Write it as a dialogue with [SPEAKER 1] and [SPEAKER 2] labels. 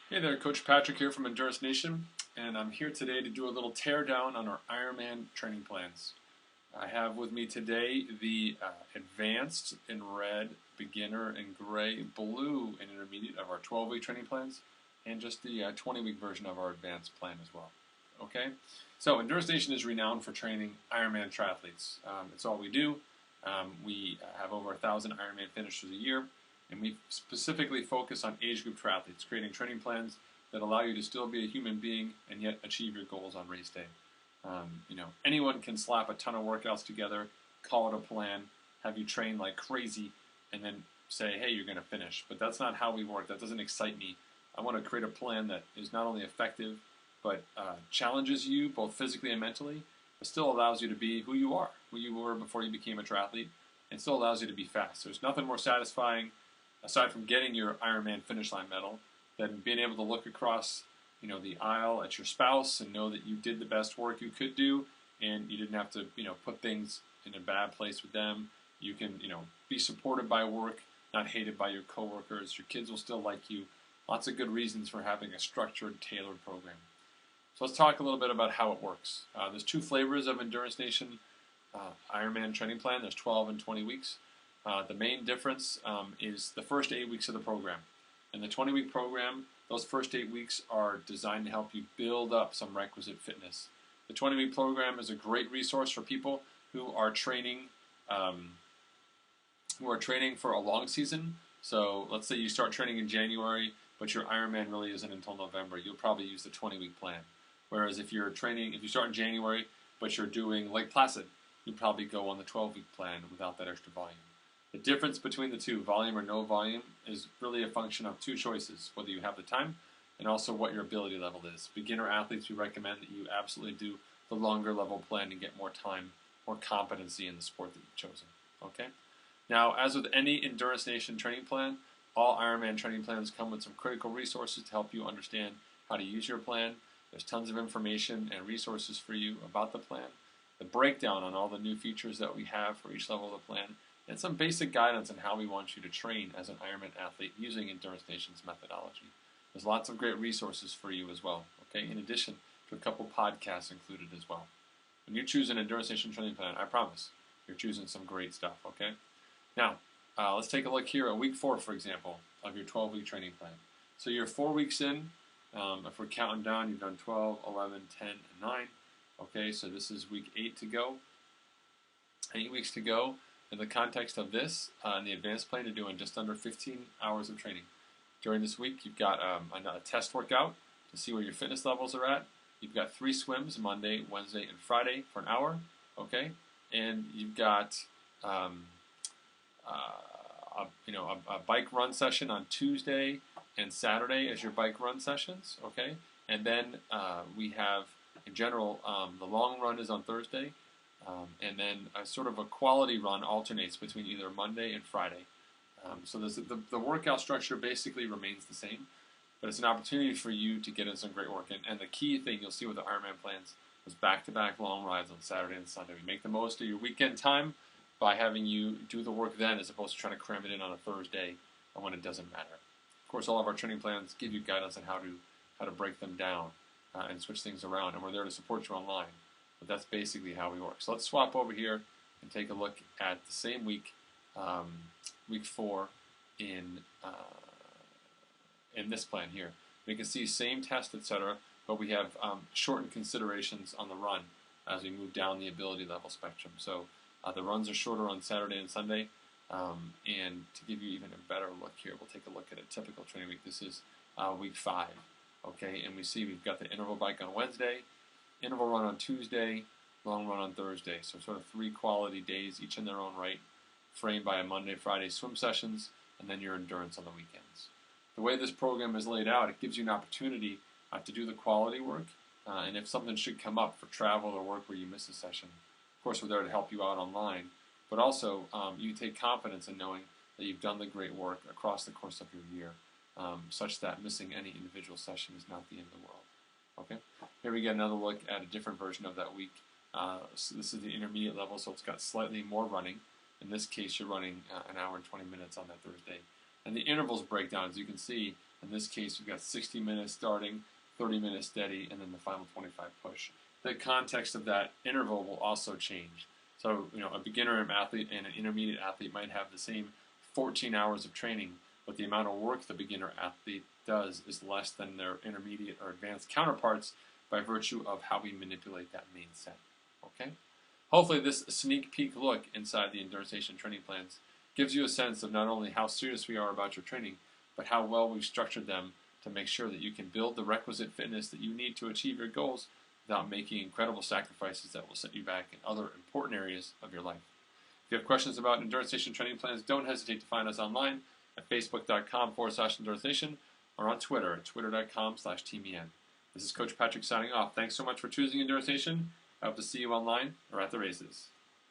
[SPEAKER 1] Hey there, Coach Patrick here from Endurance Nation, and I'm here today to do a little teardown on our Ironman training plans. I have with me today the advanced in red, beginner in gray, blue, and intermediate of our 12-week training plans, and just the 20-week version of our advanced plan as well. Okay, so Endurance Nation is renowned for training Ironman triathletes. It's all we do. We have over 1,000 Ironman finishers a year. And we specifically focus on age group triathletes, creating training plans that allow you to still be a human being and yet achieve your goals on race day. Anyone can slap a ton of workouts together, call it a plan, have you train like crazy, and then say, hey, you're going to finish. But that's not how we work. That doesn't excite me. I want to create a plan that is not only effective, but challenges you both physically and mentally, but still allows you to be who you were before you became a triathlete, and still allows you to be fast. There's nothing more satisfying aside from getting your Ironman finish line medal, than being able to look across, the aisle at your spouse and know that you did the best work you could do, and you didn't have to, put things in a bad place with them. You can, be supported by work, not hated by your coworkers. Your kids will still like you. Lots of good reasons for having a structured, tailored program. So let's talk a little bit about how it works. There's two flavors of Endurance Nation Ironman training plan. There's 12 and 20 weeks. The main difference is the first 8 weeks of the program. In the 20-week program, those first 8 weeks are designed to help you build up some requisite fitness. The 20-week program is a great resource for people who are training for a long season. So let's say you start training in January, but your Ironman really isn't until November. You'll probably use the 20-week plan. Whereas if you start in January, but you're doing Lake Placid, you'd probably go on the 12-week plan without that extra volume. The difference between the two, volume or no volume, is really a function of two choices, whether you have the time and also what your ability level is. Beginner athletes, we recommend that you absolutely do the longer level plan to get more time, more competency in the sport that you've chosen. Okay? Now, as with any Endurance Nation training plan, all Ironman training plans come with some critical resources to help you understand how to use your plan. There's tons of information and resources for you about the plan, the breakdown on all the new features that we have for each level of the plan, and some basic guidance on how we want you to train as an Ironman athlete using Endurance Nation's methodology. There's lots of great resources for you as well, okay, in addition to a couple podcasts included as well. When you choose an Endurance Nation training plan, I promise you're choosing some great stuff, okay? Now, let's take a look here at week 4, for example, of your 12-week training plan. So you're 4 weeks in. If we're counting down, you've done 12, 11, 10, and 9. Okay, so this is week 8 to go. 8 weeks to go. In the context of this, in the advanced plan, you're doing just under 15 hours of training. During this week, you've got a test workout to see where your fitness levels are at. You've got 3 swims, Monday, Wednesday, and Friday for an hour, okay? And you've got a bike run session on Tuesday and Saturday as your bike run sessions, okay? And then we have, in general, the long run is on Thursday. And then a sort of a quality run alternates between either Monday and Friday. So the workout structure basically remains the same, but it's an opportunity for you to get in some great work. And the key thing you'll see with the Ironman plans is back-to-back long rides on Saturday and Sunday. We make the most of your weekend time by having you do the work then as opposed to trying to cram it in on a Thursday when it doesn't matter. Of course, all of our training plans give you guidance on how to break them down and switch things around, and we're there to support you online. But that's basically how we work. So let's swap over here and take a look at the same week, week 4 in this plan here. We can see same test, etc., but we have shortened considerations on the run as we move down the ability level spectrum. So the runs are shorter on Saturday and Sunday, and to give you even a better look here, we'll take a look at a typical training week. This is week 5, okay, and we see we've got the interval bike on Wednesday, interval run on Tuesday, long run on Thursday. So sort of 3 quality days, each in their own right, framed by a Monday, Friday swim sessions, and then your endurance on the weekends. The way this program is laid out, it gives you an opportunity to do the quality work, and if something should come up for travel or work where you miss a session, of course we're there to help you out online, but also you take confidence in knowing that you've done the great work across the course of your year, such that missing any individual session is not the end of the world. Okay, here we get another look at a different version of that week. So this is the intermediate level, so it's got slightly more running. In this case, you're running an hour and 20 minutes on that Thursday. And the intervals break down, as you can see. In this case, we've got 60 minutes starting, 30 minutes steady, and then the final 25 push. The context of that interval will also change. So, a beginner athlete and an intermediate athlete might have the same 14 hours of training, but the amount of work the beginner athlete does is less than their intermediate or advanced counterparts by virtue of how we manipulate that main set. Okay? Hopefully this sneak peek look inside the Endurance Nation training plans gives you a sense of not only how serious we are about your training, but how well we've structured them to make sure that you can build the requisite fitness that you need to achieve your goals without making incredible sacrifices that will set you back in other important areas of your life. If you have questions about Endurance Nation training plans, don't hesitate to find us online at facebook.com/Endurance Nation or on Twitter at twitter.com/TeamEN. This is Coach Patrick signing off. Thanks so much for choosing Endurance Nation. I hope to see you online or at the races.